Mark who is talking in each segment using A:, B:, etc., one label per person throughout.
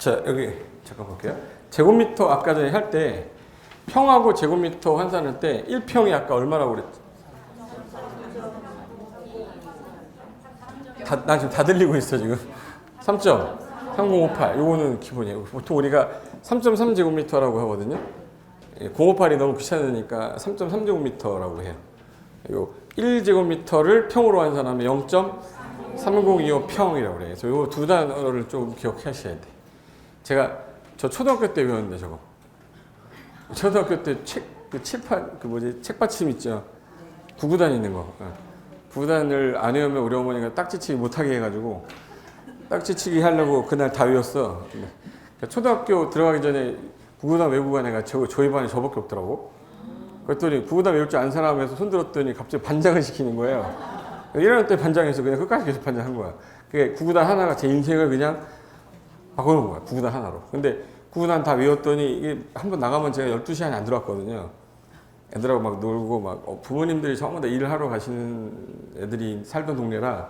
A: 자, 여기 잠깐 볼게요. 제곱미터 아까 전에 할 때 평하고 제곱미터 환산할 때 1평이 아까 얼마라고 그랬지? 나 지금 다 들리고 있어 지금. 3.3058 요거는 기본이에요. 보통 우리가 3.3제곱미터라고 하거든요. 058이 너무 귀찮으니까 3.3제곱미터라고 해요. 요 1제곱미터를 평으로 환산하면 0.3025 평이라고 그래요. 그래서 요 두 단어를 좀 기억하셔야 돼. 제가 저 초등학교 때 배웠는데 저거. 초등학교 때 칠판 책받침 있죠. 구구단 있는 거. 구구단을 안 외우면 우리 어머니가 딱지치기 못하게 해가지고 딱지치기 하려고 그날 다 외웠어. 초등학교 들어가기 전에 구구단 외우고 간 애가 저희 반에 저밖에 없더라고. 그랬더니 구구단 외울 줄 아는 사람에서 손들었더니 갑자기 반장을 시키는 거예요. 1학년 때 반장해서 그냥 끝까지 계속 반장한 거야. 그게 구구단 하나가 제 인생을 그냥 바꿔놓은 거야. 구구단 하나로. 근데 구구단 다 외웠더니 이게 한번 나가면 제가 12시간이 안 들어왔거든요. 애들하고 막 놀고 막 부모님들이 전부 다 일을 하러 가시는 애들이 살던 동네라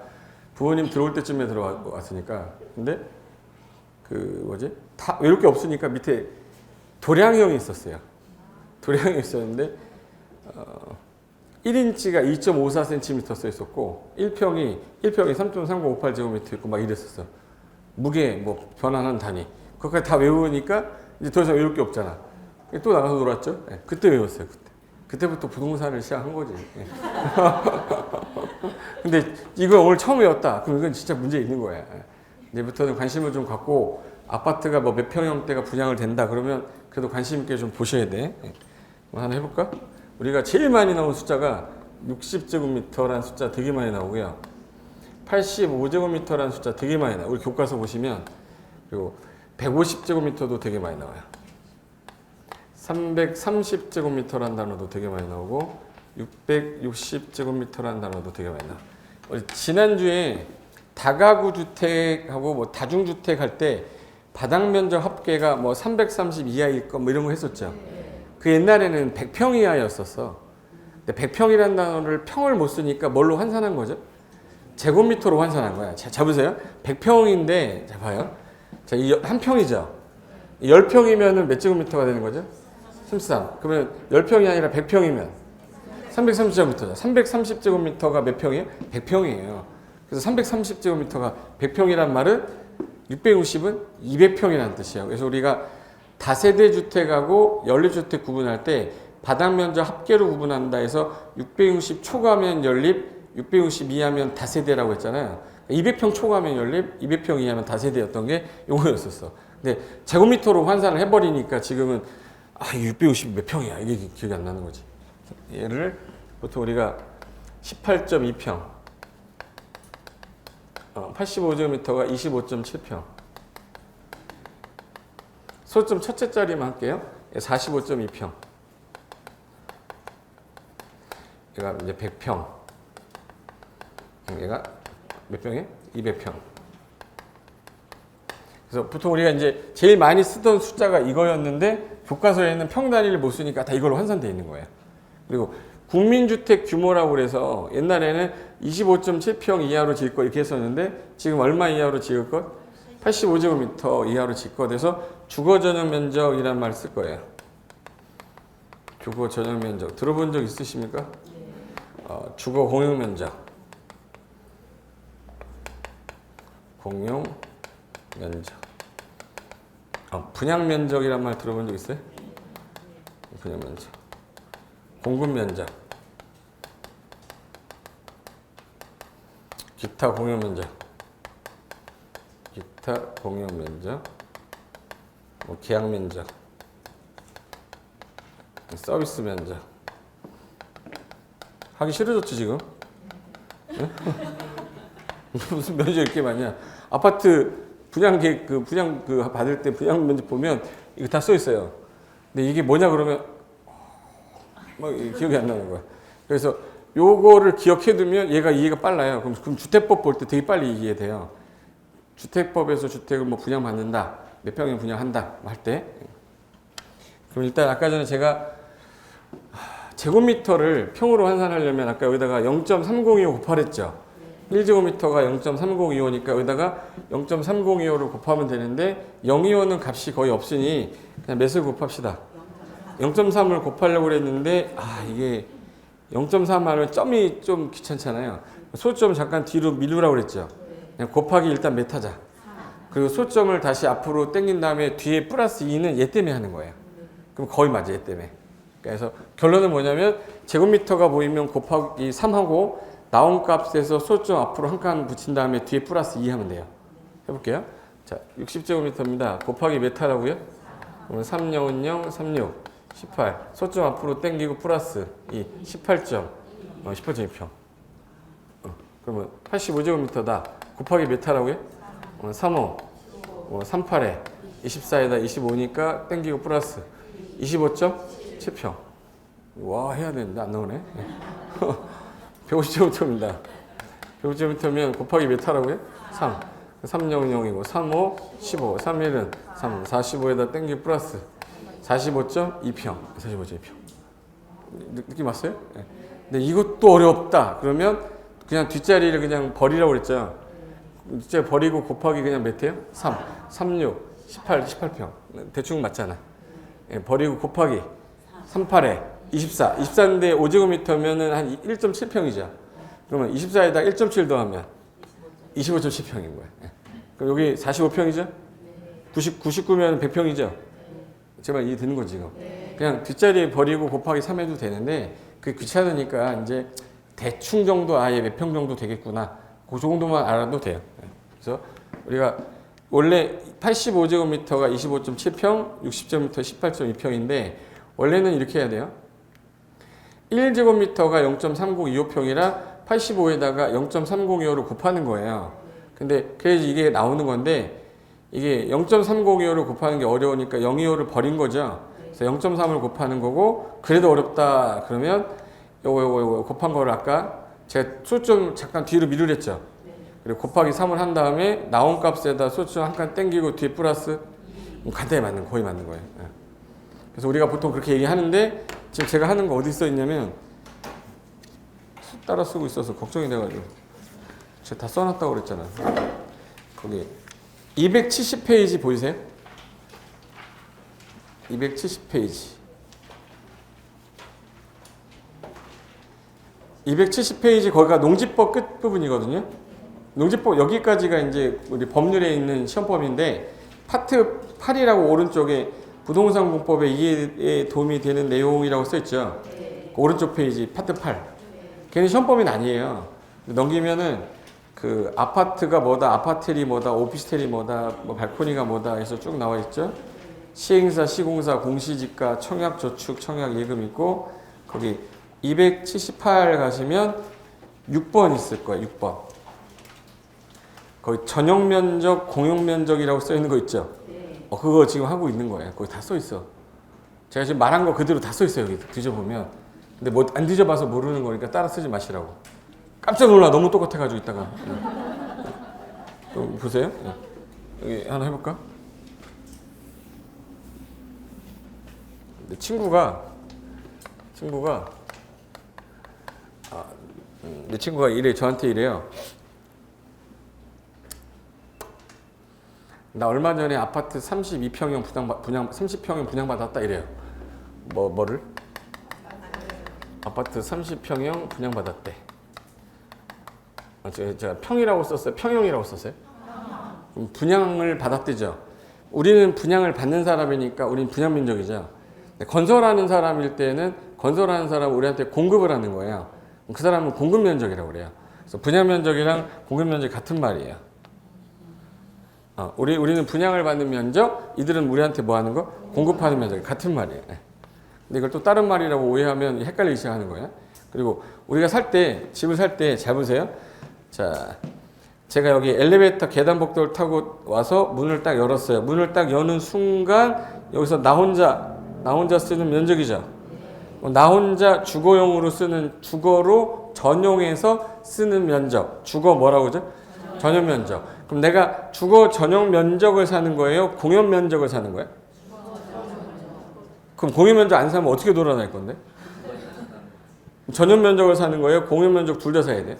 A: 부모님 들어올 때쯤에 들어왔으니까. 근데 다 외울 게 없으니까 밑에 도량형이 있었어요. 도량형이 있었는데 1인치가 2.54cm 써 있었고 1평이 3.3058제곱미터 있고 막 이랬었어. 무게 뭐 변환한 단위. 그것까지 다 외우니까 이제 더 이상 외울 게 없잖아. 또 나가서 놀았죠. 네, 그때 외웠어요. 그때부터 부동산을 시작한 거지. 네. 근데 이걸 오늘 처음 외웠다. 그럼 이건 진짜 문제 있는 거야. 이제부터는 관심을 좀 갖고 아파트가 뭐 몇 평형대가 분양을 된다 그러면 그래도 관심 있게 좀 보셔야 돼. 네. 하나 해볼까? 우리가 제일 많이 나온 숫자가 60제곱미터라는 숫자 되게 많이 나오고요. 85제곱미터라는 숫자 되게 많이 나와요. 우리 교과서 보시면 그리고 150제곱미터도 되게 많이 나와요. 330제곱미터라는 단어도 되게 많이 나오고 660제곱미터라는 단어도 되게 많이 나와요. 우리 지난주에 다가구 주택하고 뭐 다중주택 할 때 바닥 면적 합계가 뭐 330 이하일 거 뭐 이런 거 했었죠. 그 옛날에는 100평 이하였었어. 근데 100평이라는 단어를 평을 못 쓰니까 뭘로 환산한 거죠? 제곱미터로 환산한 거야. 자, 잡으세요. 100평인데, 자, 봐요. 자, 이 한 평이죠. 10평이면은 몇 제곱미터가 되는 거죠? 33. 그러면 10평이 아니라 100평이면 330제곱미터죠. 330제곱미터가 몇 평이에요? 100평이에요. 그래서 330제곱미터가 100평이란 말은 660은 200평이라는 뜻이에요. 그래서 우리가 다세대 주택하고 연립주택 구분할 때 바닥 면적 합계로 구분한다 해서 660 초과면 연립, 660 이하면 다세대라고 했잖아요. 200평 초과면 연립, 200평 이하면 다세대였던 게 요거였었어. 근데 제곱미터로 환산을 해버리니까 지금은 650 몇 평이야 이게 기억이 안 나는 거지. 얘를 보통 우리가 18.2평 85제곱미터가 25.7평 소점 첫째 자리만 할게요. 45.2평 얘가 이제 100평 얘가 몇 평이에요? 200평. 그래서 보통 우리가 이제 제일 많이 쓰던 숫자가 이거였는데 교과서에는 평 단위를 못 쓰니까 다 이걸로 환산되어 있는 거예요. 그리고 국민주택 규모라고 그래서 옛날에는 25.7평 이하로 지을 거 이렇게 했었는데 지금 얼마 이하로 지을 것? 85제곱미터 이하로 지을 것 해서 주거 전용 면적이란 말 쓸 거예요. 주거 전용 면적 들어본 적 있으십니까? 주거 공용 면적. 공용 면적. 분양 면적이란 말 들어본 적 있어요? 분양 면적. 공급 면적. 기타 공용 면적. 기타 공용 면적. 뭐 계약 면적. 서비스 면적. 하기 싫어졌지 지금? 네? 무슨 면적 이렇게 많냐? 아파트 분양 계획 분양 받을 때 분양 면적 보면 이거 다 써 있어요. 근데 이게 뭐냐 그러면 막 기억이 안 나는 거야. 그래서 요거를 기억해두면 얘가 이해가 빨라요. 그럼 주택법 볼 때 되게 빨리 이해돼요. 주택법에서 주택을 뭐 분양받는다, 몇 평에 분양한다 할 때. 그럼 일단 아까 전에 제가 제곱미터를 평으로 환산하려면 아까 여기다가 0.3025 곱하랬죠. 1제곱미터가 0.3025니까 여기다가 0.3025를 곱하면 되는데 025는 값이 거의 없으니 그냥 몇을 곱합시다. 0.3을 곱하려고 그랬는데 이게 0.3 하면 점이 좀 귀찮잖아요. 소점 잠깐 뒤로 미루라고 그랬죠. 그냥 곱하기 일단 몇 하자. 그리고 소점을 다시 앞으로 당긴 다음에 뒤에 플러스 2는 얘 때문에 하는 거예요. 그럼 거의 맞아, 얘 때문에. 그래서 결론은 뭐냐면 제곱미터가 보이면 곱하기 3하고 나온 값에서 소점 앞으로 한 칸 붙인 다음에 뒤에 플러스 2 하면 돼요. 해볼게요. 자, 60제곱미터입니다. 곱하기 몇 하라고요? 그러면 3, 0은 0, 3, 6, 18. 소점 앞으로 당기고 플러스 2, 18점. 18.2평. 그러면 85제곱미터다. 곱하기 몇 하라고요? 3, 5, 3, 8에 24에다 25니까 당기고 플러스 25.7평. 와, 해야 되는데 안 나오네. 150제곱미터입니다. 150제곱미터면 곱하기 몇 하라고요? 3. 3, 0, 0이고 3, 5, 15. 3, 1은 3. 45에다 땡기 플러스 45.2평. 45.2평. 느낌 왔어요? 네. 근데 이것도 어렵다. 그러면 그냥 뒷자리를 그냥 버리라고 그랬죠. 뒷자리 버리고 곱하기 그냥 몇 해요? 3. 3, 6, 18, 18평. 대충 맞잖아. 네, 버리고 곱하기 3, 8에 24. 24인데 5제곱미터면은 한 1.7평이죠. 그러면 24에다 1.7 더하면 25.7평인 거예요. 그럼 여기 45평이죠? 99면 100평이죠? 제발 이해되는 거지, 지금. 그냥 뒷자리 버리고 곱하기 3 해도 되는데, 그게 귀찮으니까 이제 대충 정도 아예 몇 평 정도 되겠구나. 그 정도만 알아도 돼요. 그래서 우리가 원래 85제곱미터가 25.7평, 60제곱미터 18.2평인데, 원래는 이렇게 해야 돼요. 1제곱미터가 0.3025평이라 85에다가 0.3025를 곱하는 거예요. 근데 그래서 이게 나오는 건데 이게 0.3025를 곱하는 게 어려우니까 025를 버린 거죠. 그래서 0.3을 곱하는 거고 그래도 어렵다 그러면 요거 곱한 거를 아까 제가 소점 잠깐 뒤로 미루랬죠. 그리고 곱하기 3을 한 다음에 나온 값에다 소점 한 칸 땡기고 뒤에 플러스 간단히 맞는 거의 맞는 거예요. 그래서 우리가 보통 그렇게 얘기하는데 지금 제가 하는 거 어디 써 있냐면 따라 쓰고 있어서 걱정이 돼가지고 제가 다 써놨다고 그랬잖아요. 거기 270페이지 보이세요? 270페이지 270페이지 거기가 농지법 끝부분이거든요. 농지법 여기까지가 이제 우리 법률에 있는 시험법인데 파트 8이라고 오른쪽에 부동산 공법에 이해에 도움이 되는 내용이라고 써있죠. 오른쪽 페이지 파트 8. 걔는 시험법은 아니에요. 넘기면은 그 아파트가 뭐다, 아파텔이 뭐다, 오피스텔이 뭐다, 뭐 발코니가 뭐다 해서 쭉 나와 있죠. 시행사, 시공사, 공시지가, 청약저축, 청약예금 있고 거기 278 가시면 6번 있을 거예요. 6번. 거기 전용면적, 공용면적이라고 써 있는 거 있죠. 그거 지금 하고 있는 거예요. 거기 다 써 있어. 제가 지금 말한 거 그대로 다 써 있어요. 여기 뒤져보면. 근데 뭐 안 뒤져봐서 모르는 거니까 따라 쓰지 마시라고. 깜짝 놀라. 너무 똑같아가지고 있다가. 보세요. 여기 하나 해볼까? 내 친구가 이래 저한테 이래요. 나 얼마 전에 아파트 32평형 분양 30평형 분양받았다 이래요. 뭐를? 아파트 30평형 분양받았대. 제가 평이라고 썼어요? 평형이라고 썼어요? 분양을 받았대죠. 우리는 분양을 받는 사람이니까 우리는 분양 면적이죠. 건설하는 사람일 때는 건설하는 사람은 우리한테 공급을 하는 거예요. 그 사람은 공급 면적이라고 그래요. 그래서 분양 면적이랑 공급 면적이 같은 말이에요. 우리는 분양을 받는 면적, 이들은 우리한테 뭐 하는 거? 공급하는 면적이 같은 말이에요. 근데 이걸 또 다른 말이라고 오해하면 헷갈리기 시작하는 거예요. 그리고 우리가 집을 살 때 잘 보세요. 자, 제가 여기 엘리베이터 계단 복도를 타고 와서 문을 딱 열었어요. 문을 딱 여는 순간 여기서 나 혼자 쓰는 면적이죠. 나 혼자 주거용으로 쓰는 주거로 전용해서 쓰는 면적. 주거 뭐라고 그러죠? 전용 면적. 그럼 내가 주거 전용 면적을 사는 거예요? 공용 면적을 사는 거예요? 그럼 공용 면적 안 사면 어떻게 돌아다닐 건데? 전용 면적을 사는 거예요? 공용 면적 둘 다 사야 돼?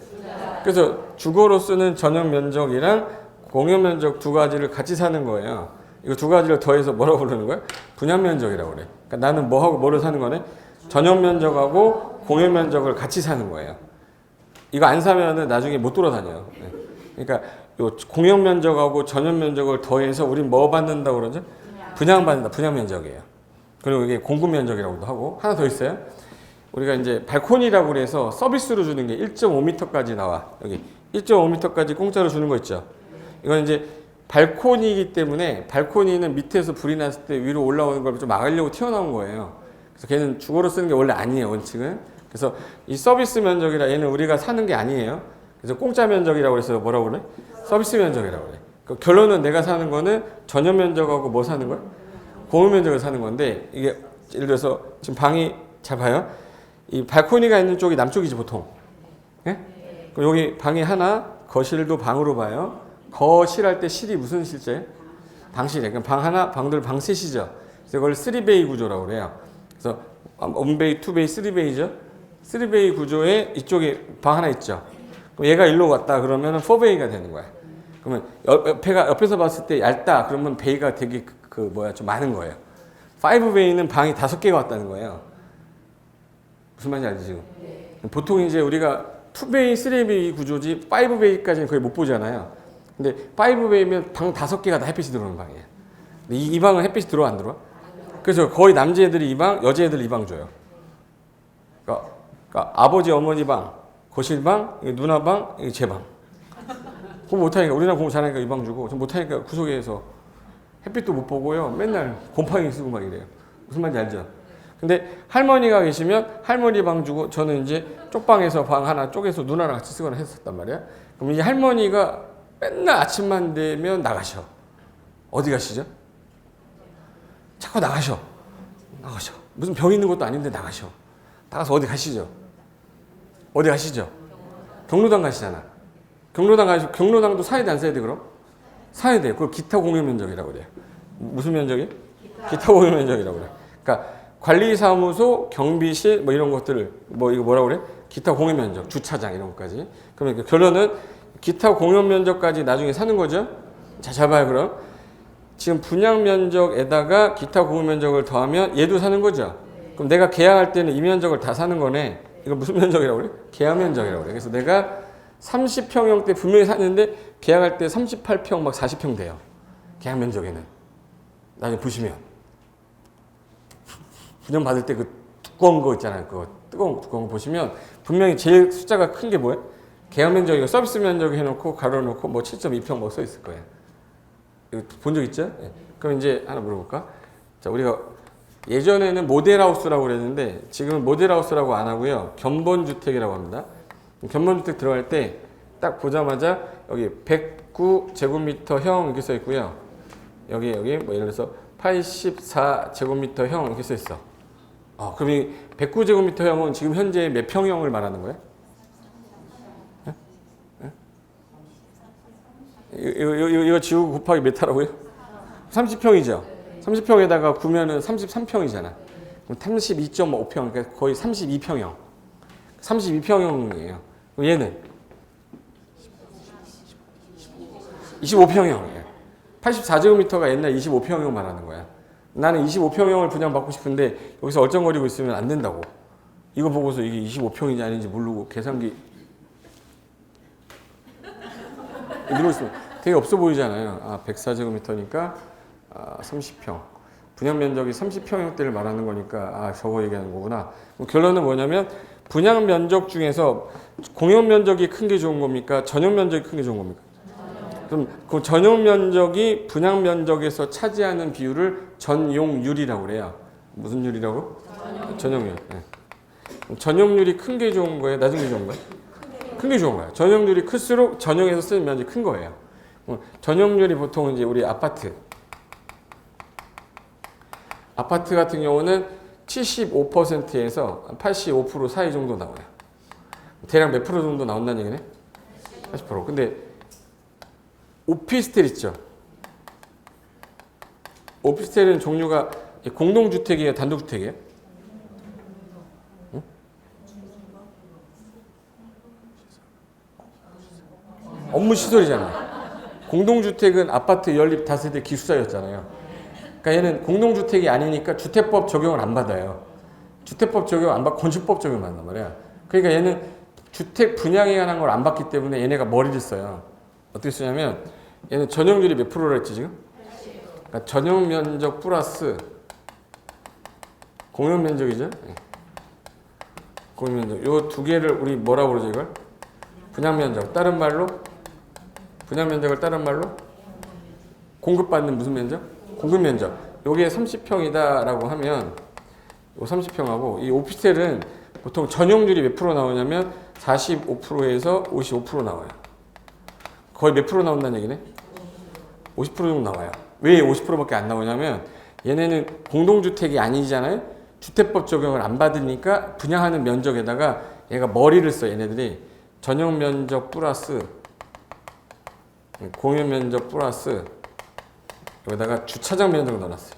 A: 그래서 주거로 쓰는 전용 면적이랑 공용 면적 두 가지를 같이 사는 거예요. 이거 두 가지를 더해서 뭐라고 부르는 거야? 분양 면적이라고 그래. 그러니까 나는 뭐하고 뭐를 사는 거네? 전용 면적하고 공용 면적을 같이 사는 거예요. 이거 안 사면은 나중에 못 돌아다녀요. 그러니까 요 공용 면적하고 전용 면적을 더해서 우린 뭐 받는다고 그러죠? 분양 받는다. 분양 면적이에요. 그리고 이게 공급 면적이라고도 하고 하나 더 있어요. 우리가 이제 발코니라고 그래서 서비스로 주는 게 1.5m까지 나와. 여기 1.5m까지 공짜로 주는 거 있죠. 이건 이제 발코니이기 때문에 발코니는 밑에서 불이 났을 때 위로 올라오는 걸 좀 막으려고 튀어나온 거예요. 그래서 걔는 주거로 쓰는 게 원래 아니에요, 원칙은. 그래서 이 서비스 면적이라 얘는 우리가 사는 게 아니에요. 그래서 공짜 면적이라고 해서 뭐라고 그래? 서비스 면적이라고 그래. 그 결론은 내가 사는 거는 전용 면적하고 뭐 사는 거야? 공용 면적을 사는 건데 이게 예를 들어서 지금 방이 잘 봐요. 이 발코니가 있는 쪽이 남쪽이지 보통. 예? 그럼 여기 방이 하나, 거실도 방으로 봐요. 거실할 때 실이 무슨 실제? 방실이에요. 그럼 방 하나, 방들 방 셋이죠. 그래서 이걸 3베이 구조라고 그래요. 그래서 1베이, 2베이, 3베이죠. 3베이 구조에 이쪽에 방 하나 있죠. 그럼 얘가 일로 왔다 그러면 4베이가 되는 거야. 그러면 옆에서 봤을 때 얇다 그러면 베이가 되게 좀 많은 거예요. 5베이는 방이 5개가 왔다는 거예요. 무슨 말인지 알지 지금? 보통 이제 우리가 2베이, 3베이 구조지 5베이까지는 거의 못 보잖아요. 근데 5베이면 방 5개가 다 햇빛이 들어오는 방이에요. 근데 이 방은 햇빛이 들어와 안 들어와? 그래서 거의 남자애들이 이 방, 여자애들이 이 방 줘요. 그러니까 아버지, 어머니 방, 거실 방, 누나 방, 제 방. 공부 못하니까 우리나라 공부 잘하니까 이 방 주고 좀 못하니까 구석에서 햇빛도 못 보고요. 맨날 곰팡이 쓰고 막 이래요. 무슨 말인지 알죠? 근데 할머니가 계시면 할머니 방 주고 저는 이제 쪽방에서 방 하나 쪼개서 누나랑 같이 쓰거나 했었단 말이야. 그럼 이 할머니가 맨날 아침만 되면 나가셔. 어디 가시죠? 자꾸 나가셔. 무슨 병 있는 것도 아닌데 나가셔. 나가서 어디 가시죠? 어디 가시죠? 경로당 가시잖아. 경로당도 사야 돼, 안 사야 돼, 그럼? 사야 돼. 그걸 기타 공유 면적이라고 그래요. 무슨 면적이? 기타 공유 면적이라고 그래. 그러니까 관리사무소, 경비실, 뭐 이런 것들을, 이거 뭐라고 그래? 기타 공유 면적, 주차장 이런 것까지. 그러면 결론은 기타 공유 면적까지 나중에 사는 거죠? 자, 잘 봐요, 그럼. 지금 분양 면적에다가 기타 공유 면적을 더하면 얘도 사는 거죠? 그럼 내가 계약할 때는 이 면적을 다 사는 거네. 이거 무슨 면적이라고 그래? 계약 면적이라고 그래. 그래서 내가 30평형 때 분명히 샀는데 계약할 때 38평 막 40평 돼요. 계약 면적에는. 나중에 보시면. 분양 받을 때 그 두꺼운 거 있잖아요. 그거 두꺼운 거 보시면 분명히 제일 숫자가 큰 게 뭐예요? 계약 면적이고 서비스 면적 해놓고 가로놓고 뭐 7.2평 뭐 써 있을 거예요. 이거 본 적 있죠? 네. 그럼 이제 하나 물어볼까? 자, 우리가 예전에는 모델하우스라고 그랬는데 지금은 모델하우스라고 안 하고요. 견본주택이라고 합니다. 견본주택 들어갈 때 딱 보자마자 여기 109제곱미터형 이렇게 써 있고요. 여기 뭐 예를 들어서 84제곱미터형 이렇게 써 있어. 그럼 이 109제곱미터형은 지금 현재 몇 평형을 말하는 거예요? 이거 지우고 곱하기 몇 하라고요? 30평이죠. 30평에다가 구면은 33평이잖아. 그럼 32.5평, 그러니까 거의 32평형. 32평형이에요. 그럼 얘는 25평형. 84제곱미터가 옛날 25평형 말하는 거야. 나는 25평형을 분양받고 싶은데 여기서 얼쩡거리고 있으면 안 된다고. 이거 보고서 이게 25평인지 아닌지 모르고 계산기 이러고 있으면 되게 없어 보이잖아요. 104제곱미터니까 30평. 분양 면적이 30평형대를 말하는 거니까 저거 얘기하는 거구나. 결론은 뭐냐면 분양 면적 중에서 공용 면적이 큰 게 좋은 겁니까? 전용 면적이 큰 게 좋은 겁니까? 그럼 그 전용 면적이 분양 면적에서 차지하는 비율을 전용률이라고 그래요. 무슨 율이라고? 전용률. 네. 전용률이 큰 게 좋은 거예요? 낮은 게 좋은 거예요? 큰 게 좋은 거예요. 전용률이 클수록 전용에서 쓰는 면적이 큰 거예요. 전용률이 보통 이제 우리 아파트 같은 경우는 75%에서 85% 사이 정도 나와요. 대략 몇 프로 정도 나온다는 얘기네? 80%. 근데 오피스텔 있죠? 오피스텔은 종류가 공동주택이에요? 단독주택이에요? 응? 업무 시설이잖아요. 공동주택은 아파트 연립 다세대 기숙사였잖아요. 그러니까 얘는 공동주택이 아니니까 주택법 적용을 안 받아요. 주택법 적용 안 받고 건축법 적용을 받단 말이야. 그러니까 얘는 주택 분양에 관한 걸 안 받기 때문에 얘네가 머리를 써요. 어떻게 쓰냐면 얘는 전용률이 몇 프로라 했지 지금? 그러니까 전용 면적 플러스 공용 면적이죠. 공용 면적. 요 두 개를 우리 뭐라고 그러죠 이걸? 분양 면적. 다른 말로 분양 면적을 다른 말로 공급받는 무슨 면적? 공급 면적. 요게 30평이다라고 하면 요 30평하고 이 오피스텔은 보통 전용률이 몇 프로 나오냐면 45%에서 55% 나와요. 거의 몇 프로 나온다는 얘기네? 50% 정도 나와요. 왜 50%밖에 안 나오냐면 얘네는 공동주택이 아니잖아요. 주택법 적용을 안 받으니까 분양하는 면적에다가 얘가 머리를 써. 얘네들이 전용 면적 플러스 공용 면적 플러스 여기다가 주차장 면적을 넣어놨어요.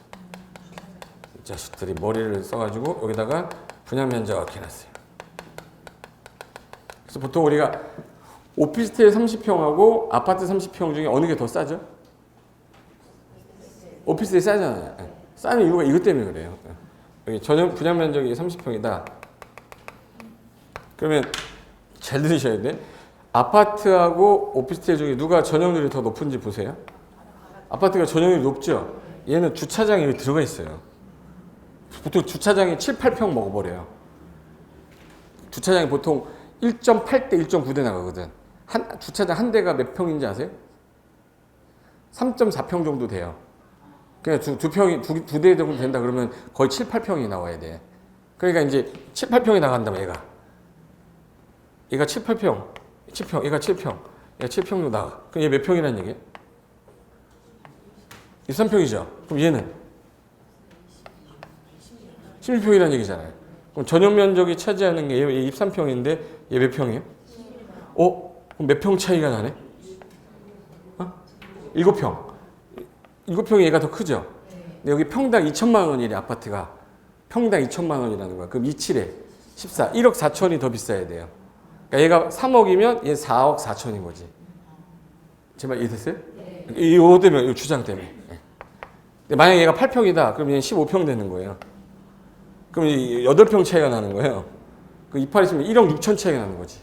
A: 이 자식들이 머리를 써가지고 여기다가 분양 면적 이렇게 해놨어요. 그래서 보통 우리가 오피스텔 30평하고 아파트 30평 중에 어느 게 더 싸죠? 오피스텔이 싸잖아요. 싸는 이유가 이것 때문에 그래요. 여기 전용 분양 면적이 30평이다. 그러면 잘 들으셔야 돼. 아파트하고 오피스텔 중에 누가 전용률이 더 높은지 보세요. 아파트가 전용률이 높죠? 얘는 주차장이 여기 들어가 있어요. 보통 주차장이 7, 8평 먹어버려요. 주차장이 보통 1.8대 1.9대 나가거든. 주차장 한 대가 몇 평인지 아세요? 3.4평 정도 돼요. 그냥 두 대 정도 된다 그러면 거의 7, 8평이 나와야 돼. 그러니까 이제 7, 8평이 나간다면 얘가 7, 8평, 7평, 얘가 7평, 얘가 7평 정도 나가. 그럼 얘 몇 평이라는 얘기야? 23평이죠. 그럼 얘는 16평이라는 얘기잖아요. 그럼 전용 면적이 차지하는 게 얘 23평인데 얘 몇 평이에요? 그럼 몇 평 차이가 나네? 7평. 7평이 얘가 더 크죠? 근데 여기 평당 2천만 원이래, 아파트가. 평당 2천만 원이라는 거야. 그럼 27에 14. 1억 4천이 더 비싸야 돼요. 그러니까 얘가 3억이면 얘 4억 4천인 거지. 제 말 이해됐어요? 네. 이거 때문에, 이 주장 때문에. 근데 만약에 얘가 8평이다. 그럼 얘는 15평 되는 거예요. 그럼 8평 차이가 나는 거예요. 그 이파리 있으면 1억 6천 차이가 나는 거지.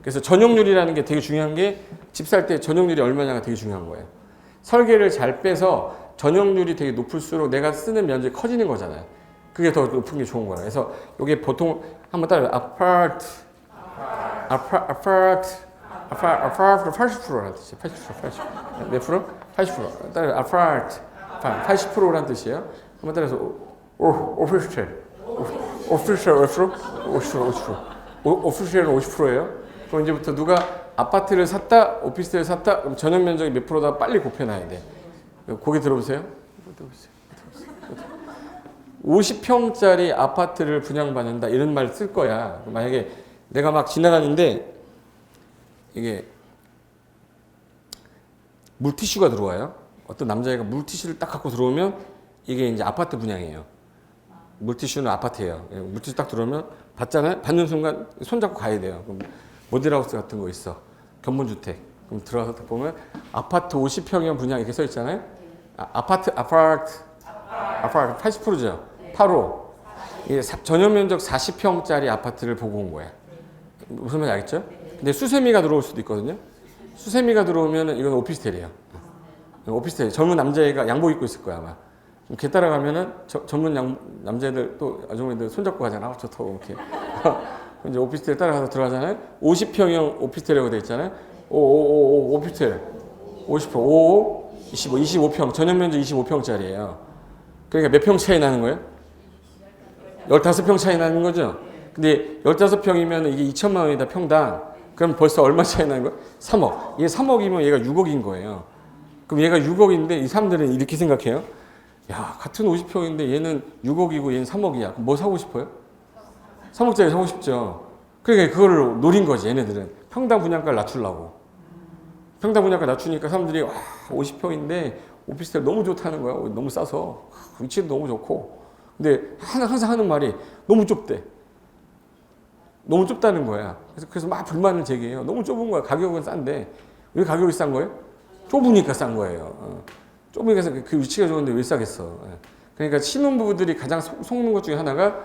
A: 그래서 전용률이라는 게 되게 중요한 게 집 살 때 전용률이 얼마냐가 되게 중요한 거예요. 설계를 잘 빼서 전용률이 되게 높을수록 내가 쓰는 면적이 커지는 거잖아요. 그게 더 높은 게 좋은 거예요. 그래서 이게 보통 한번 따라해요. 아파트 80%라는 뜻이에요. 80%. 몇 프로? 80%. 따라해요. 아파트 80%라는 뜻이에요. 한번 따라해서 오피스텔 몇 프로? 50%. 오피스텔은 50%예요. 그럼 이제부터 누가 아파트를 샀다, 오피스텔을 샀다, 그럼 전용 면적이 몇 프로다 빨리 곱해놔야 돼. 고개 들어보세요. 50평짜리 아파트를 분양받는다 이런 말 쓸 거야. 만약에 내가 막 지나가는데 이게 물티슈가 들어와요. 어떤 남자애가 물티슈를 딱 갖고 들어오면 이게 이제 아파트 분양이에요. 물티슈는 아파트예요. 물티슈 딱 들어오면 받잖아요. 받는 순간 손잡고 가야 돼요. 그럼 모델하우스 같은 거 있어. 견본주택. 그럼 들어가서 딱 보면 아파트 50평형 분양 이렇게 써 있잖아요. 아파트 80%죠. 8호. 이게 전용 면적 40평짜리 아파트를 보고 온 거야. 무슨 말인지 알겠죠? 근데 수세미가 들어올 수도 있거든요. 수세미가 들어오면 이건 오피스텔이에요. 오피스텔. 젊은 남자애가 양복 입고 있을 거야 아마. 걔 따라가면은 전문 남자애들 또 아주머니들 손잡고 가잖아. 좋다고 이렇게. 이제 오피스텔 따라가서 들어가잖아요. 50평형 오피스텔이라고 돼 있잖아요. 오피스텔 50평, 25평, 전용 면적 25평짜리예요. 그러니까 몇 평 차이 나는 거예요? 15평 차이 나는 거죠. 근데 15평이면 이게 2천만 원이다 평당. 그럼 벌써 얼마 차이 나는 거예요? 3억. 얘 3억이면 얘가 6억인 거예요. 그럼 얘가 6억인데 이 사람들은 이렇게 생각해요. 야, 같은 50평인데 얘는 6억이고 얘는 3억이야. 그럼 뭐 사고 싶어요? 3억짜리 사고 싶죠. 그러니까 그거를 노린 거지, 얘네들은. 평당 분양가를 낮추려고. 평당 분양가 낮추니까 사람들이 와, 50평인데 오피스텔 너무 좋다는 거야. 너무 싸서. 위치도 너무 좋고. 근데 항상 하는 말이 너무 좁대. 너무 좁다는 거야. 그래서 막 불만을 제기해요. 너무 좁은 거야. 가격은 싼데. 왜 가격이 싼 거예요? 좁으니까 싼 거예요. 좁으니까 그 위치가 좋은데 왜 싸겠어. 예. 그러니까 신혼부부들이 가장 속는 것 중에 하나가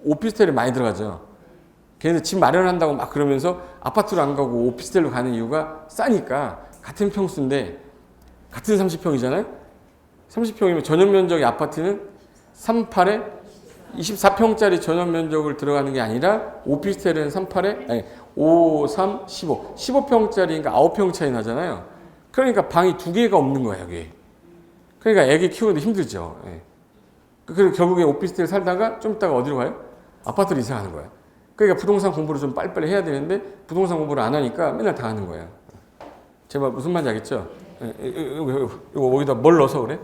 A: 오피스텔에 많이 들어가죠. 걔네들 집 마련한다고 막 그러면서 아파트로 안 가고 오피스텔로 가는 이유가 싸니까. 같은 평수인데 같은 30평이잖아요. 30평이면 전용 면적의 아파트는 38에 24평짜리 전용 면적을 들어가는 게 아니라 오피스텔은 38에 아니 5, 3, 15. 15평짜리니까 9평 차이 나잖아요. 그러니까 방이 2개가 없는 거야, 여기. 그러니까 애기 키우는데 힘들죠. 예. 그리고 결국에 오피스텔 살다가 좀 있다가 어디로 가요? 아파트로 이사하는 거야. 그러니까 부동산 공부를 좀 빨리빨리 해야 되는데 부동산 공부를 안 하니까 맨날 당하는 거예요. 제가 무슨 말인지 알겠죠? 이거 어디다 뭘 넣어서 그래?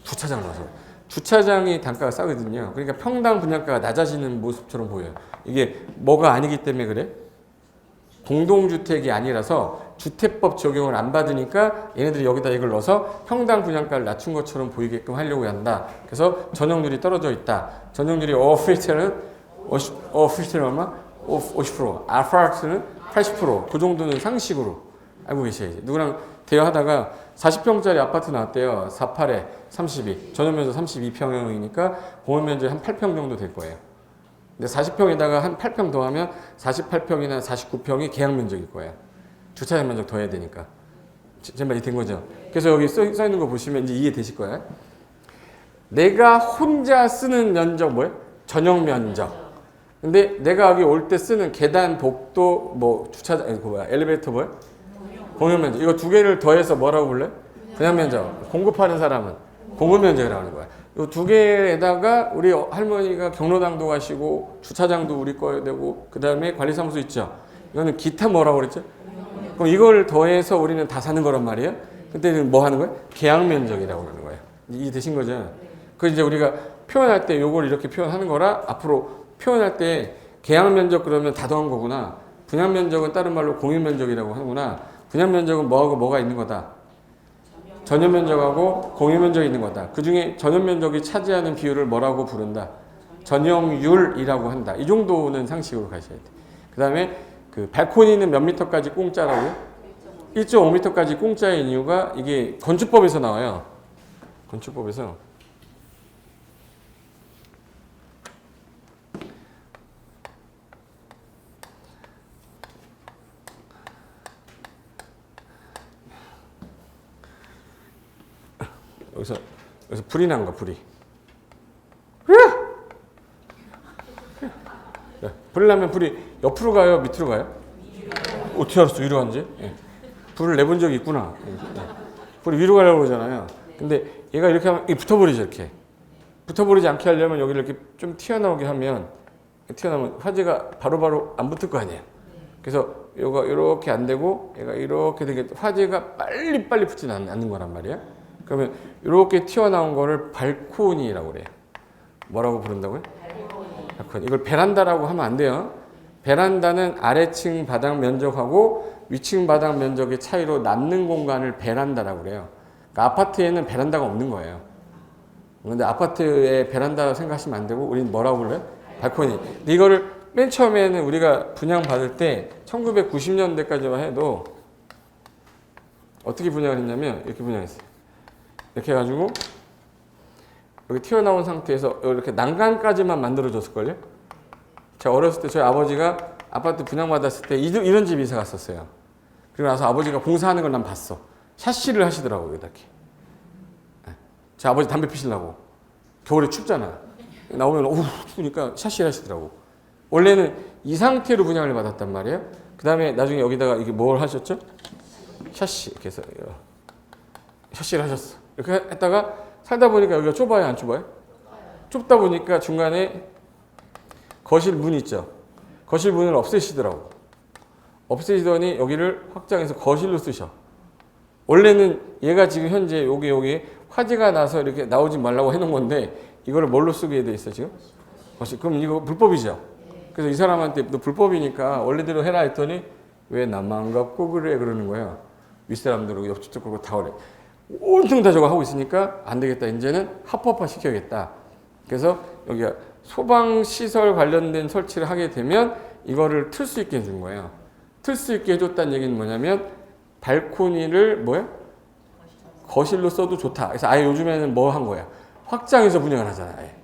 A: 주차장을 넣어서. 주차장이 단가가 싸거든요. 그러니까 평당 분양가가 낮아지는 모습처럼 보여요. 이게 뭐가 아니기 때문에 그래? 공동주택이 아니라서 주택법 적용을 안 받으니까 얘네들이 여기다 이걸 넣어서 평당 분양가를 낮춘 것처럼 보이게끔 하려고 한다. 그래서 전용률이 떨어져 있다. 전용률이 오피스텔은 50%, 아파트는 80%. 그 정도는 상식으로 알고 계셔야지. 누구랑 대화하다가 40평짜리 아파트 나왔대요. 48에 32. 전용면적 32평형이니까 공원면적이 한 8평 정도 될 거예요. 근데 40평에다가 한 8평 더하면 48평이나 49평이 계약 면적일 거예요. 주차장 면적 더 해야 되니까. 제 말이 된 거죠. 그래서 여기 써 있는 거 보시면 이제 이해되실 거예요. 내가 혼자 쓰는 면적 뭐예요? 전용 면적. 근데 내가 여기 올 때 쓰는 계단, 복도, 뭐 주차장, 엘리베이터 뭐예요? 공용 면적. 이거 두 개를 더해서 뭐라고 불러요? 분양 면적. 공급하는 사람은 공급 면적이라고 하는 거야. 이 두 개에다가 우리 할머니가 경로당도 가시고 주차장도 우리 거 되고 그 다음에 관리사무소 있죠. 이거는 기타 뭐라고 그랬죠? 그럼 이걸 더해서 우리는 다 사는 거란 말이에요. 그때는 뭐 하는 거예요? 계약 면적이라고 하는 거예요. 이해되신 거죠? 그 이제 우리가 표현할 때 이걸 이렇게 표현하는 거라 앞으로 표현할 때 계약 면적 그러면 다 더한 거구나. 분양 면적은 다른 말로 공유 면적이라고 하는구나. 분양 면적은 뭐하고 뭐가 있는 거다. 전용 면적하고 공유 면적이 있는 거다. 그 중에 전용 면적이 차지하는 비율을 뭐라고 부른다? 전용률이라고 한다. 이 정도는 상식으로 가셔야 돼. 그 다음에 그 발코니는 몇 미터까지 공짜라고요? 1.5m까지 공짜인 이유가 이게 건축법에서 나와요. 건축법에서. 여기서 불이 난 거야, 불이. 불이 나면 불이 옆으로 가요, 밑으로 가요? 어떻게 알았어, 위로 간지? 예. 불을 내본 적이 있구나. 예. 불이 위로 가려고 그러잖아요. 근데 얘가 이렇게 하면 붙어버리죠, 이렇게. 붙어버리지 않게 하려면 여기를 이렇게 좀 튀어나오게 하면, 튀어나오면 화재가 바로바로 안 붙을 거 아니에요. 그래서 얘가 이렇게 안 되고, 얘가 이렇게 되게 화재가 빨리빨리 붙지는 않는 거란 말이에요. 그러면 이렇게 튀어나온 거를 발코니라고 그래요. 뭐라고 부른다고요? 발코니. 이걸 베란다라고 하면 안 돼요. 베란다는 아래층 바닥 면적하고 위층 바닥 면적의 차이로 남는 공간을 베란다라고 그래요. 그러니까 아파트에는 베란다가 없는 거예요. 그런데 아파트에 베란다 생각하시면 안 되고 우리는 뭐라고 불러요? 발코니. 근데 이거를 맨 처음에는 우리가 분양 받을 때 1990년대까지만 해도 어떻게 분양을 했냐면 이렇게 분양했어요. 이렇게 해가지고 여기 튀어나온 상태에서 이렇게 난간까지만 만들어줬을걸요? 제가 어렸을 때 저희 아버지가 아파트 분양받았을 때 이런 집에 이사 갔었어요. 그리고 나서 아버지가 공사하는 걸 난 봤어. 샤시를 하시더라고요, 이렇게. 제 아버지 담배 피시려고. 겨울에 춥잖아. 나오면 추우니까 샤시를 하시더라고. 원래는 이 상태로 분양을 받았단 말이에요. 그 다음에 나중에 여기다가 이게 뭘 하셨죠? 샤시. 이렇게 해서 샤시를 하셨어. 이렇게 했다가 살다 보니까 여기가 좁아요, 안 좁아요? 좁다 보니까 중간에 거실 문 있죠. 거실 문을 없애시더라고. 없애시더니 여기를 확장해서 거실로 쓰셔. 원래는 얘가 지금 현재 여기 화재가 나서 이렇게 나오지 말라고 해놓은 건데 이거를 뭘로 쓰게 돼 있어 지금? 거실. 그럼 이거 불법이죠. 그래서 이 사람한테 너 불법이니까 원래대로 해라 했더니 왜 나만 갖고 그래 그러는 거야. 윗사람들 옆집도 그러고 다 그래. 온통 다 저거 하고 있으니까 안 되겠다. 이제는 합법화 시켜야겠다. 그래서 여기가 소방시설 관련된 설치를 하게 되면 이거를 틀 수 있게 해준 거예요. 틀 수 있게 해줬다는 얘기는 뭐냐면 발코니를 뭐야? 거실로 써도 좋다. 그래서 아예 요즘에는 뭐 한 거야? 확장해서 분양을 하잖아요. 아예.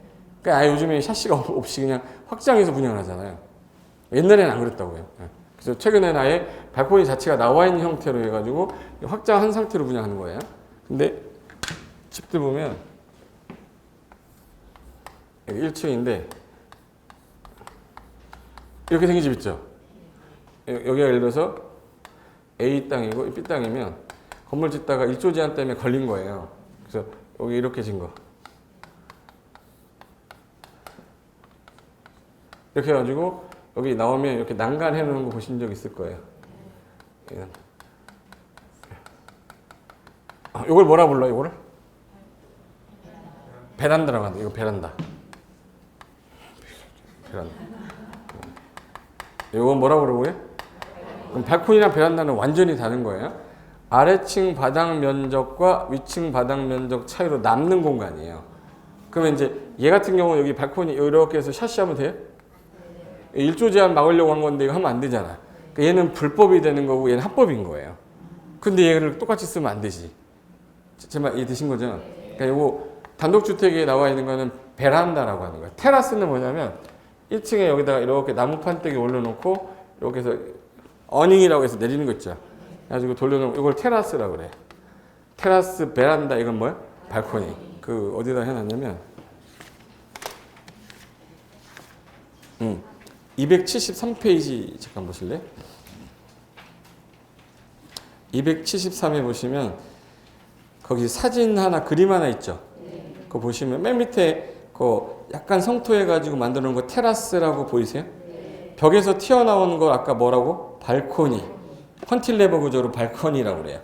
A: 그러니까 아예 요즘에 샤시가 없이 그냥 확장해서 분양을 하잖아요. 옛날에는 안 그랬다고요. 그래서 최근에는 아예 발코니 자체가 나와 있는 형태로 해가지고 확장한 상태로 분양하는 거예요. 근데 집들 보면 1층인데 이렇게 생긴 집 있죠. 여기가 예를 들어서 A 땅이고 B 땅이면 건물 짓다가 1조 제한 때문에 걸린 거예요. 그래서 여기 이렇게 진 거. 이렇게 해가지고 여기 나오면 이렇게 난간해 놓은 거 보신 적 있을 거예요. 이걸 뭐라 불러요? 이거를? 베란다라고 한다. 이거 베란다. 베란다. 이건 뭐라 그러고요? 그럼 발코니랑 베란다는 완전히 다른 거예요. 아래층 바닥 면적과 위층 바닥 면적 차이로 남는 공간이에요. 그러면 이제 얘 같은 경우는 여기 발코니 이렇게 해서 샤시하면 돼요? 1조 제한 막으려고 한 건데 이거 하면 안 되잖아. 그러니까 얘는 불법이 되는 거고 얘는 합법인 거예요. 근데 얘를 똑같이 쓰면 안 되지. 제 말 이해되신 거죠? 그러니까 이거 단독주택에 나와 있는 거는 베란다라고 하는 거예요. 테라스는 뭐냐면 1층에 여기다가 이렇게 나무 판때기 올려놓고 이렇게 해서 어닝이라고 해서 내리는 거 있죠. 그래가지고 돌려놓으면 이걸 테라스라고 그래. 테라스, 베란다 이건 뭐야? 발코니. 그 어디다 해놨냐면 273페이지 잠깐 보실래? 273에 보시면 거기 사진 하나 그림 하나 있죠. 그거 보시면 맨 밑에 그 약간 성토해가지고 만들어 놓은 거 테라스라고 보이세요? 벽에서 튀어나오는 거 아까 뭐라고? 발코니. 컨틸레버 구조로 발코니라고 그래요.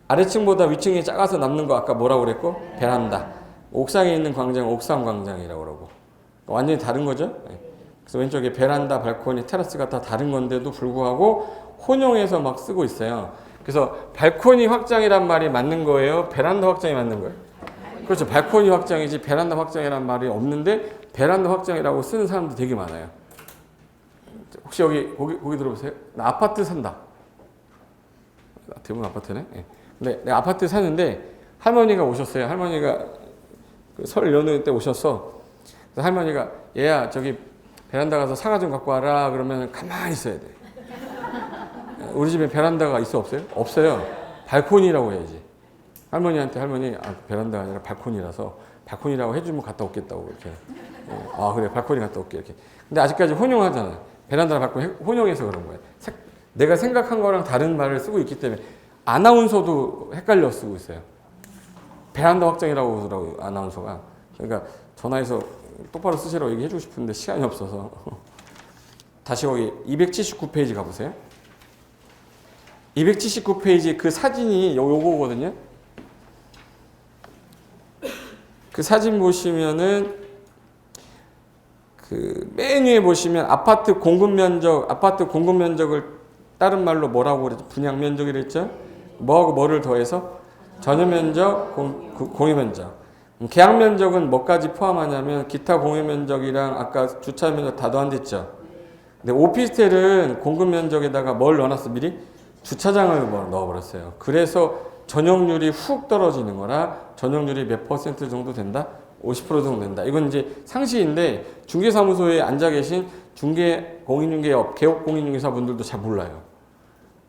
A: 아래층보다 위층이 작아서 남는 거 아까 뭐라고 그랬고? 베란다. 옥상에 있는 광장 옥상 광장이라고 그러고. 완전히 다른 거죠? 그래서 왼쪽에 베란다, 발코니, 테라스가 다 다른 건데도 불구하고 혼용해서 막 쓰고 있어요. 그래서 발코니 확장이란 말이 맞는 거예요? 베란다 확장이 맞는 거예요? 그렇죠. 발코니 확장이지 베란다 확장이란 말이 없는데 베란다 확장이라고 쓰는 사람도 되게 많아요. 혹시 거기 들어보세요. 나 아파트 산다. 대부분 아파트네. 네. 근데 내가 아파트 사는데 할머니가 오셨어요. 할머니가 설 연휴 때 오셨어. 그래서 할머니가 얘야 저기 베란다 가서 사과 좀 갖고 와라. 그러면 가만히 있어야 돼. 우리 집에 베란다가 있어 없어요? 없어요. 발코니라고 해야지. 할머니한테 할머니 베란다가 아니라 발코니라서 발코니라고 해주면 갔다 오겠다고 이렇게. 아 그래 발코니 갔다 올게 이렇게. 근데 아직까지 혼용하잖아요. 베란다랑 발코니 혼용해서 그런 거예요. 내가 생각한 거랑 다른 말을 쓰고 있기 때문에 아나운서도 헷갈려 쓰고 있어요. 베란다 확장이라고 그러더라고요 아나운서가. 그러니까 전화해서 똑바로 쓰시라고 얘기해주고 싶은데 시간이 없어서. 다시 거기 279페이지 가보세요. 279페이지 그 사진이 요거거든요. 그 사진 보시면은 그 맨 위에 보시면 아파트 공급 면적을 다른 말로 뭐라고 그랬죠? 분양 면적이라 했죠? 뭐하고 뭐를 더해서 전용 면적, 공유 면적. 계약 면적은 뭐까지 포함하냐면 기타 공유 면적이랑 아까 주차 면적 다 더한댔죠. 근데 오피스텔은 공급 면적에다가 뭘 넣어놨어 미리? 주차장을 넣어버렸어요. 그래서 전용률이 훅 떨어지는 거라 전용률이 몇 퍼센트 정도 된다? 50% 정도 된다. 이건 이제 상식인데 중개사무소에 앉아 계신 공인중개업, 개업공인중개사 분들도 잘 몰라요.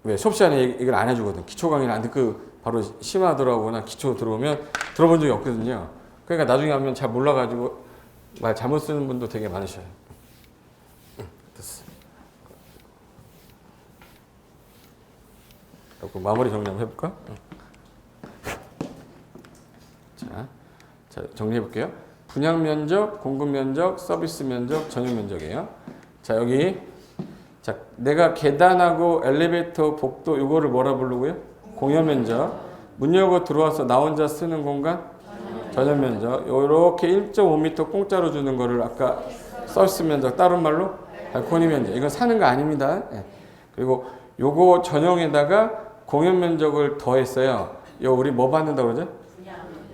A: 왜? 수업 시간에 이걸 안 해주거든. 기초 강의를 안 듣고 바로 심화 들어가거나 기초 들어오면 들어본 적이 없거든요. 그러니까 나중에 하면 잘 몰라가지고 말 잘못 쓰는 분도 되게 많으셔요. 됐어. 마무리 정리 한번 해볼까? 자, 정리해볼게요. 분양 면적, 공급 면적, 서비스 면적, 전용 면적이에요. 자, 여기. 자, 내가 계단하고 엘리베이터, 복도, 이거를 뭐라 부르고요? 공여 면적. 문 열고 들어와서 나 혼자 쓰는 공간? 전용 면적. 요렇게 1.5m 공짜로 주는 거를 아까 서비스 면적, 다른 말로? 발코니 면적. 이건 사는 거 아닙니다. 네. 그리고 요거 전용에다가 공여 면적을 더했어요. 요 우리 뭐 받는다고 그러죠?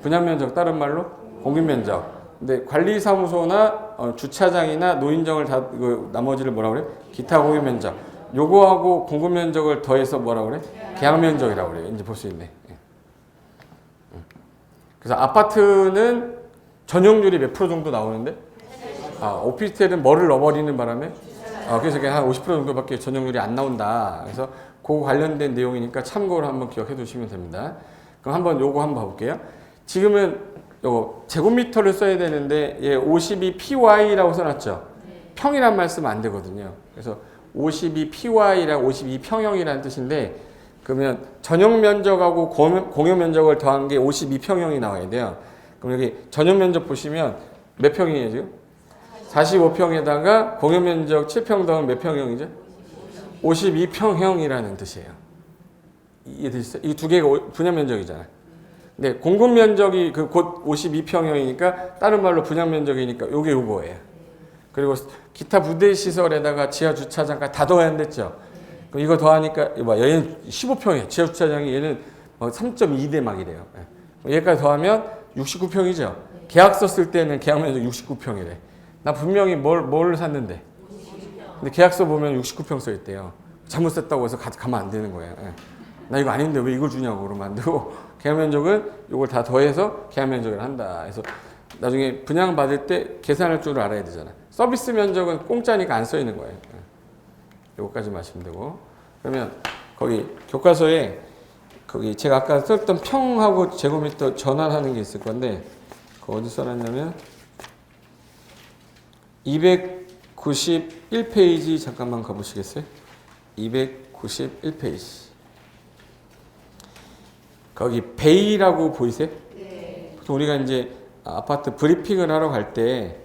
A: 분양 면적, 다른 말로 공급 면적. 근데 관리사무소나 주차장이나 노인정을 다 나머지를 뭐라 그래? 기타 공유 면적. 요거하고 공급 면적을 더해서 뭐라 그래? 계약 면적이라고 그래요. 이제 볼 수 있네. 그래서 아파트는 전용률이 몇 프로 정도 나오는데? 오피스텔은 뭐를 넣어버리는 바람에 그래서 그냥 한 50% 정도밖에 전용률이 안 나온다. 그래서 그 관련된 내용이니까 참고를 한번 기억해 두시면 됩니다. 그럼 한번 요거 한번 봐볼게요. 지금은 요거 제곱미터를 써야 되는데 얘 52py라고 써놨죠. 평이란 말 쓰면 안 되거든요. 그래서 52py라고 52평형이라는 뜻인데 그러면 전용 면적하고 공유 면적을 더한 게 52평형이 나와야 돼요. 그럼 여기 전용 면적 보시면 몇 평이에요 지금? 45평에다가 공유 면적 7평 더하면 몇 평형이죠? 52평형이라는 뜻이에요. 이해되시죠? 이 두 개가 분양 면적이잖아요. 근데 공급 면적이 곧 52평형이니까 다른 말로 분양 면적이니까 요게 요거예요. 그리고 기타 부대 시설에다가 지하 주차장까지 다 더해야 됐죠. 그럼 이거 더하니까 얘는 15평이에요. 지하 주차장이 얘는 3.2대 막 이래요. 얘까지 더하면 69평이죠. 계약서 쓸 때는 계약 면적 69평이래. 나 분명히 뭘 샀는데. 근데 계약서 보면 69평 써 있대요. 잘못 썼다고 해서 가면 안 되는 거예요. 나 이거 아닌데 왜 이걸 주냐고 그러면 안 되고 계약 면적은 이걸 다 더해서 계약 면적을 한다. 그래서 나중에 분양 받을 때 계산할 줄 알아야 되잖아. 서비스 면적은 공짜니까 안 써 있는 거예요. 요거까지 마시면 되고. 그러면 거기 교과서에 거기 제가 아까 썼던 평하고 제곱미터 전환하는 게 있을 건데 그거 어디 써놨냐면 291페이지 잠깐만 가보시겠어요? 291페이지. 거기 베이라고 보이세요? 네. 보통 우리가 이제 아파트 브리핑을 하러 갈 때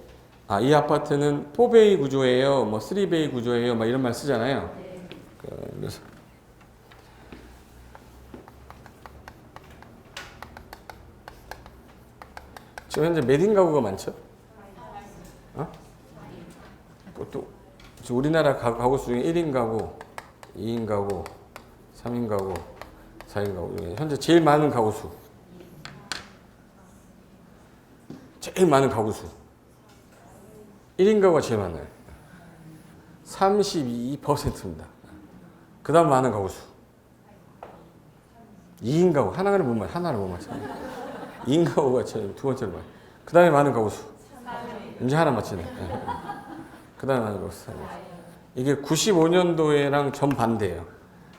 A: 이 아파트는 4베이 구조예요, 뭐 3베이 구조예요, 막 이런 말 쓰잖아요. 네. 그래서 지금 현재 매딩 가구가 많죠? 또 우리나라 가구 수 중에 1인 가구, 2인 가구, 3인 가구, 4인 가구 중에 현재 제일 많은 가구 수. 제일 많은 가구 수. 1인 가구가 제일 많아요. 32%입니다. 그 다음 많은 가구 수. 2인 가구, 하나를 못 맞춰. 2인 가구가 두 번째로 많아요. 그 다음에 많은 가구 수. 이제 하나 맞히네. 그 다음에 많은 가구 수. 이게 95년도에랑 정반대예요.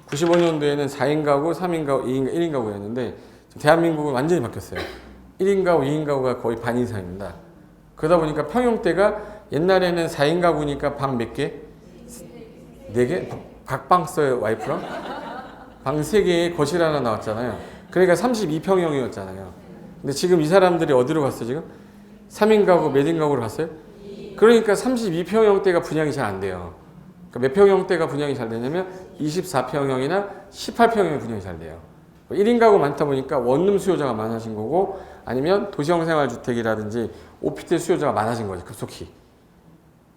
A: 95년도에는 4인 가구, 3인 가구, 1인 가구였는데 대한민국은 완전히 바뀌었어요. 1인 가구, 2인 가구가 거의 반 이상입니다. 그러다 보니까 평형대가 옛날에는 4인 가구니까 방 몇 개? 4개? 각방 써요, 와이프랑? 방 3개에 거실 하나 나왔잖아요. 그러니까 32평형이었잖아요. 근데 지금 이 사람들이 어디로 갔어요, 지금? 3인 가구, 몇 인 가구로 갔어요? 그러니까 32평형대가 분양이 잘 안 돼요. 그러니까 몇 평형대가 분양이 잘 되냐면 24평형이나 18평형이 분양이 잘 돼요. 1인 가구 많다 보니까 원룸 수요자가 많아진 거고 아니면 도시형 생활주택이라든지 오피스텔 수요자가 많아진 거죠, 급속히.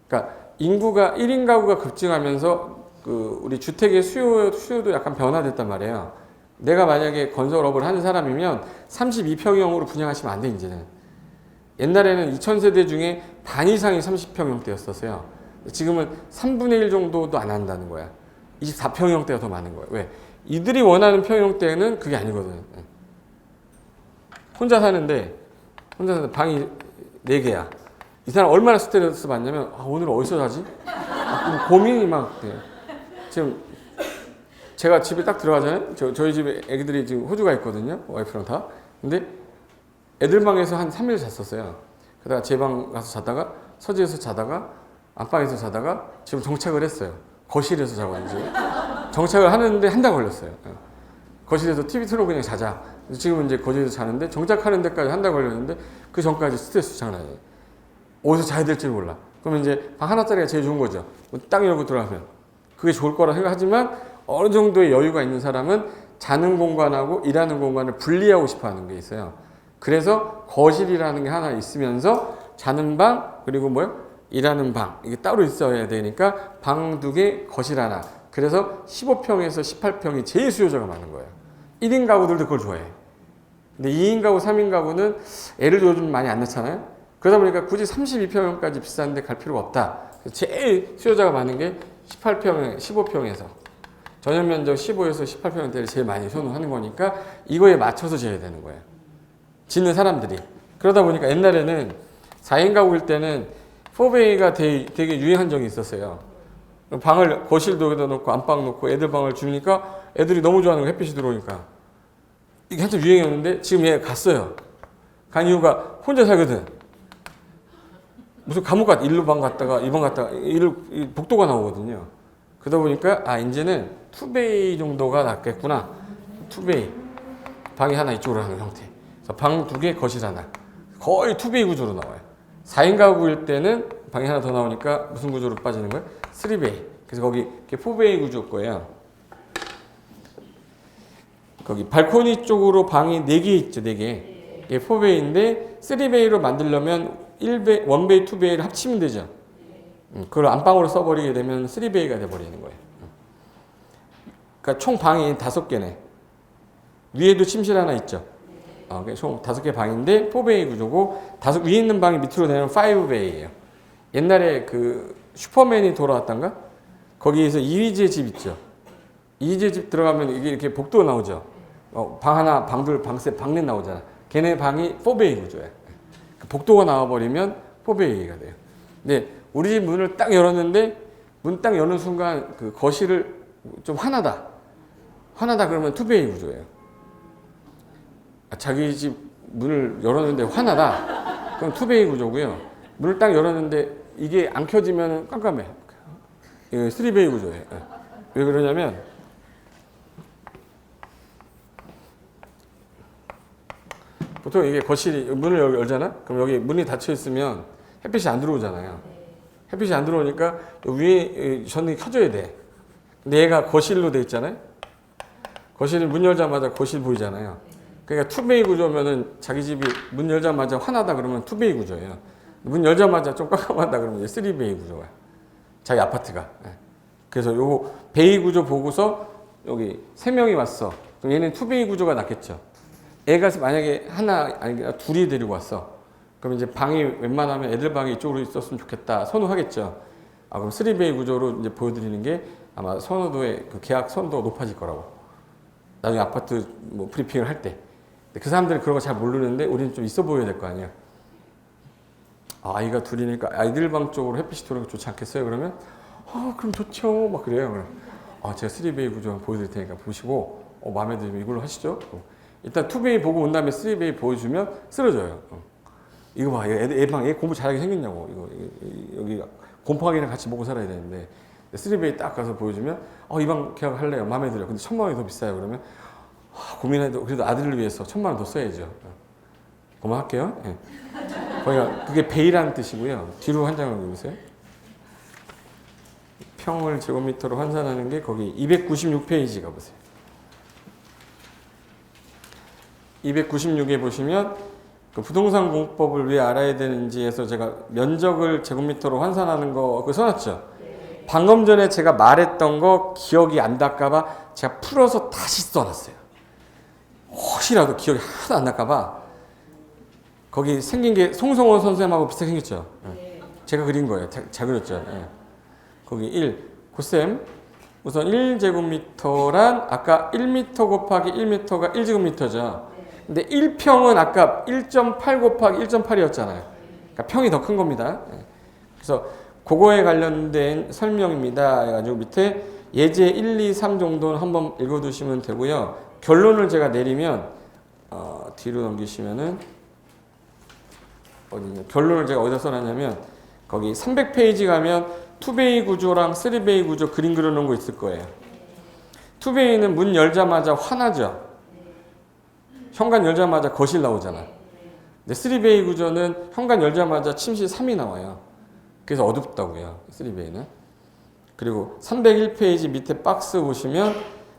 A: 그러니까 인구가 1인 가구가 급증하면서 우리 주택의 수요도 약간 변화됐단 말이에요. 내가 만약에 건설업을 하는 사람이면 32평형으로 분양하시면 안 돼, 이제는. 옛날에는 2000세대 중에 반 이상이 30평형대였었어요. 지금은 3분의 1 정도도 안 한다는 거야. 24평형대가 더 많은 거야. 왜? 이들이 원하는 평형대는 그게 아니거든. 혼자 사는데 방이 4개야. 이 사람 얼마나 스트레스 받냐면 오늘 어디서 자지? 고민이 막 돼. 지금 제가 집에 딱 들어가잖아요. 저희 집에 애기들이 지금 호주가 있거든요. 와이프랑 다. 근데 애들 방에서 한 3일 잤었어요. 그러다가 제 방 가서 자다가 서재에서 자다가 안방에서 자다가 지금 정착을 했어요. 거실에서 자거든요. 정착을 하는데 한 달 걸렸어요. 거실에서 TV 틀고 그냥 자자. 지금은 이제 거실에서 자는데 정착하는 데까지 한 달 걸렸는데 그 전까지 스트레스 장난 아니에요. 어디서 자야 될지 몰라. 그러면 이제 방 하나짜리가 제일 좋은 거죠. 딱 열고 들어가면. 그게 좋을 거라 생각하지만 어느 정도의 여유가 있는 사람은 자는 공간하고 일하는 공간을 분리하고 싶어 하는 게 있어요. 그래서 거실이라는 게 하나 있으면서 자는 방 그리고 일하는 방 이게 따로 있어야 되니까 방 2개 거실 하나. 그래서 15평에서 18평이 제일 수요자가 많은 거예요. 1인 가구들도 그걸 좋아해. 근데 2인 가구, 3인 가구는 애를 요즘 많이 안 낳잖아요. 그러다 보니까 굳이 32평까지 비싼데 갈 필요가 없다. 제일 수요자가 많은 게 18평, 15평에서 전용 면적 15에서 18평대를 제일 많이 선호하는 거니까 이거에 맞춰서 지어야 되는 거예요. 짓는 사람들이. 그러다 보니까 옛날에는 4인 가구일 때는 4베이가 되게 유행한 적이 있었어요. 방을 거실도 여기다 놓고 안방 놓고 애들 방을 주니까 애들이 너무 좋아하는 거예요. 햇빛이 들어오니까. 이게 한참 유행이었는데 지금 얘가 갔어요. 간 이유가 혼자 살거든. 무슨 감옥 갔다 1로 방 갔다가 2방 갔다가 복도가 나오거든요. 그러다 보니까 이제는 2베이 정도가 낫겠구나. 2베이. 방이 하나 이쪽으로 하는 형태. 그래서 방 2개, 거실 하나. 거의 2베이 구조로 나와요. 4인 가구일 때는 방이 하나 더 나오니까 무슨 구조로 빠지는 거예요? 3베이. 그래서 거기 4베이 구조일 거예요. 거기 발코니 쪽으로 방이 4개 있죠, 4개. 이게 4베이인데 3베이로 만들려면 1베이, 2베이를 합치면 되죠. 그걸 안방으로 써버리게 되면 3베이가 돼버리는 거예요. 그러니까 총 방이 5개네. 위에도 침실 하나 있죠. 총 5개 방인데 4베이 구조고 위에 있는 방이 밑으로 내면 5베이예요. 옛날에 그 슈퍼맨이 돌아왔던가? 거기에서 이휘재 집 있죠. 이휘재 집 들어가면 이게 이렇게 복도 나오죠. 방 하나, 방 둘, 방 셋, 방넷 나오잖아. 걔네 방이 4베이 구조예요. 복도가 나와버리면 4베이가 돼요. 근데 우리 집 문을 딱 열었는데 문 딱 여는 순간 그 거실을 좀 화나다 그러면 2베이 구조예요. 자기 집 문을 열었는데 화나다 그럼 2베이 구조고요. 문을 딱 열었는데 이게 안 켜지면 깜깜해. 3베이 구조예요. 왜 그러냐면 보통 이게 거실이 문을 열잖아? 그럼 여기 문이 닫혀 있으면 햇빛이 안 들어오잖아요. 햇빛이 안 들어오니까 위에 전등이 켜져야 돼. 근데 얘가 거실로 돼 있잖아요. 거실이 문 열자마자 거실 보이잖아요. 그러니까 2베이 구조면은 자기 집이 문 열자마자 환하다 그러면 2베이 구조예요. 문 열자마자 좀 깜깜하다 그러면 이제 3베이 구조가. 자기 아파트가. 그래서 요 베이 구조 보고서 여기 3명이 왔어. 그럼 얘는 2베이 구조가 낫겠죠. 애가 만약에 하나 아니 둘이 데리고 왔어. 그럼 이제 방이 웬만하면 애들 방이 이쪽으로 있었으면 좋겠다 선호하겠죠. 그럼 3베이 구조로 이제 보여드리는 게 아마 선호도의 그 계약 선호도가 높아질 거라고. 나중에 아파트 뭐 브리핑을 할 때. 그 사람들은 그런 거 잘 모르는데 우리는 좀 있어 보여야 될 거 아니야. 아이가 둘이니까 아이들 방 쪽으로 햇빛이 들어오는 게 좋지 않겠어요? 그러면 그럼 좋죠. 막 그래요. 제가 3베이 구조 보여드릴 테니까 보시고 마음에 들면 이걸로 하시죠. 일단 2베이 보고 온 다음에 3베이 보여주면 쓰러져요. 이거 봐, 얘 공부 잘하게 생겼냐고. 여기 곰팡이랑 같이 먹고 살아야 되는데 3베이 딱 가서 보여주면 이 방 계약할래요. 마음에 들어요. 근데 1,000만 원이 더 비싸요. 그러면 고민해도 그래도 아들을 위해서 1,000만 원 더 써야죠. 그만할게요. 네. 거기가 그게 베이라는 뜻이고요. 뒤로 한 장을 보세요. 평을 제곱미터로 환산하는 게 거기 296페이지 가보세요. 296에 보시면 그 부동산 공법을 왜 알아야 되는지에서 제가 면적을 제곱미터로 환산하는 거 그거 써놨죠. 방금 전에 제가 말했던 거 기억이 안 날까봐 제가 풀어서 다시 써놨어요. 혹시라도 기억이 하나도 안 날까봐. 거기 생긴 게 송성원 선생님하고 비슷하게 생겼죠. 제가 그린 거예요. 잘 그렸죠. 거기 1 고쌤 우선 1제곱미터란 아까 1m 곱하기 1m가 1제곱미터죠. 근데 1평은 아까 1.8 곱하기 1.8이었잖아요. 그러니까 평이 더 큰 겁니다. 그래서 그거에 관련된 설명입니다. 해가지고 밑에 예제 1, 2, 3 정도는 한번 읽어두시면 되고요. 결론을 제가 내리면 뒤로 넘기시면은 어디냐? 결론을 제가 어디다 써놨냐면 거기 300페이지 가면 2베이 구조랑 3베이 구조 그림 그려놓은 거 있을 거예요. 2베이는 문 열자마자 환하죠. 현관 열자마자 거실 나오잖아. 근데 3베이 구조는 현관 열자마자 침실 3이 나와요. 그래서 어둡다고요. 3베이는. 그리고 301페이지 밑에 박스 보시면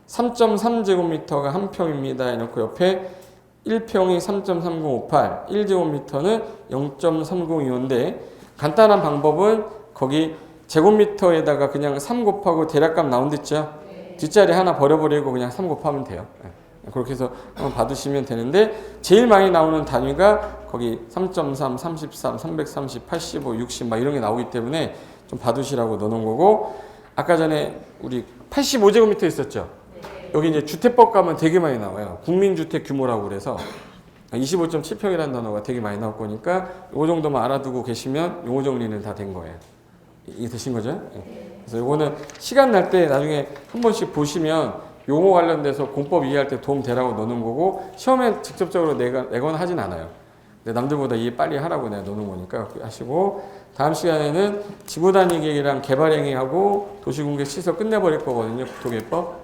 A: 3.3제곱미터가 한 평입니다. 해놓고 옆에 1평이 3.3058, 1제곱미터는 0.302호인데 간단한 방법은 거기 제곱미터에다가 그냥 3 곱하고 대략값 나온댔죠. 뒷자리 하나 버려버리고 그냥 3 곱하면 돼요. 그렇게 해서 한번 받으시면 되는데 제일 많이 나오는 단위가 거기 3.3, 33, 330, 85, 60 막 이런 게 나오기 때문에 좀 봐두시라고 넣어놓은 거고, 아까 전에 우리 85제곱미터 있었죠? 여기 이제 주택법 가면 되게 많이 나와요. 국민주택 규모라고 그래서 25.7평이라는 단어가 되게 많이 나올 거니까 요 정도만 알아두고 계시면 용어 정리는 다 된 거예요. 이게 되신 거죠? 그래서 요거는 시간 날 때 나중에 한 번씩 보시면 용어 관련돼서 공법 이해할 때 도움 되라고 넣는 거고, 시험에 직접적으로 내거나 하진 않아요. 근데 남들보다 이해 빨리 하라고 내가 넣는 거니까 하시고, 다음 시간에는 지구 단위 계획이랑 개발 행위하고 도시공개 시설 끝내버릴 거거든요. 국토개법.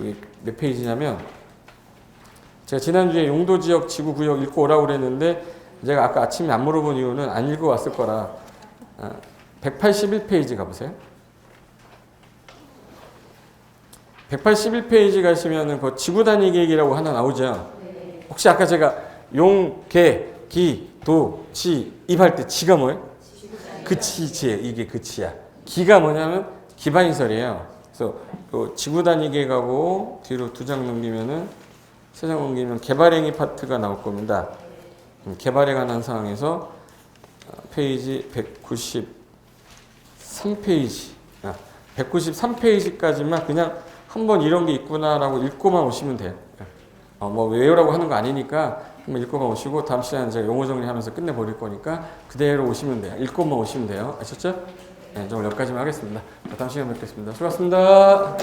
A: 여기 몇 페이지냐면, 제가 지난주에 용도지역 지구구역 읽고 오라고 그랬는데 제가 아까 아침에 안 물어본 이유는 안 읽어왔을 거라. 181페이지 가보세요. 181페이지 가시면은 그 지구 단위 계획이라고 하나 나오죠. 혹시 아까 제가 용, 개, 기, 도, 지, 입할 때 지가 뭐예요? 그 지예요. 이게 그 지야. 기가 뭐냐면 기반시설이에요. 그래서 그 지구 단위 계획하고 뒤로 2장 넘기면은 3장 넘기면 개발행위 파트가 나올 겁니다. 개발에 관한 사항에서 페이지 193페이지. 193페이지까지만 그냥 한번 이런 게 있구나라고 읽고만 오시면 돼요. 뭐 외우라고 하는 거 아니니까 한번 읽고만 오시고, 다음 시간에 제가 용어 정리하면서 끝내버릴 거니까 그대로 오시면 돼요. 읽고만 오시면 돼요. 아셨죠? 네, 저 오늘 여기까지만 하겠습니다. 다음 시간에 뵙겠습니다. 수고하셨습니다.